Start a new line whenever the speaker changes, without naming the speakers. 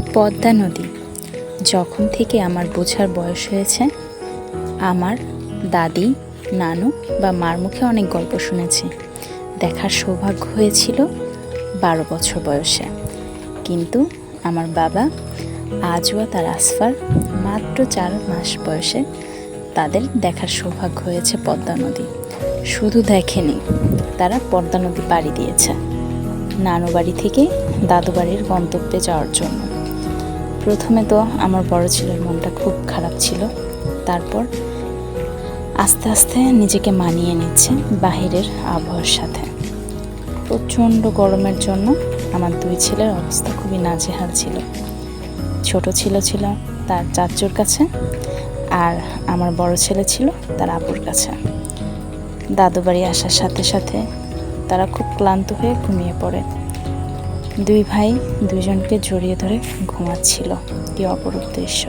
পদ্মা নদী যখন থেকে আমার বোঝার বয়স হয়েছে, আমার দাদি, নানু বা মার মুখে অনেক গল্প শুনেছি। দেখার সৌভাগ্য হয়েছিল 12 বছর বয়সে। কিন্তু আমার বাবা আজওয়া তার আসফার মাত্র 4 মাস বয়সে তাদের দেখার সৌভাগ্য হয়েছে পদ্মা নদী। শুধু দেখেনি, তারা পদ্মা নদী পাড়ি দিয়েছে নানু বাড়ি থেকে দাদু বাড়ির গন্তব্যে যাওয়ার জন্য। প্রথমে তো আমার বড় ছেলের মনটা খুব খারাপ ছিল, তারপর আস্তে আস্তে নিজেকে মানিয়ে নিচ্ছে বাহিরের আবহাওয়ার সাথে। প্রচণ্ড গরমের জন্য আমার 2 ছেলের অবস্থা খুবই নাজেহাল ছিল। ছোট ছিল তার চাচুর কাছে, আর আমার বড় ছেলে ছিল তার আপুর কাছে। দাদু বাড়ি আসার সাথে সাথে তারা খুব ক্লান্ত হয়ে ঘুমিয়ে পড়ে। 2 ভাই 2জনকে জড়িয়ে ধরে ঘুমাচ্ছিল। কি অপরূপ দৃশ্য!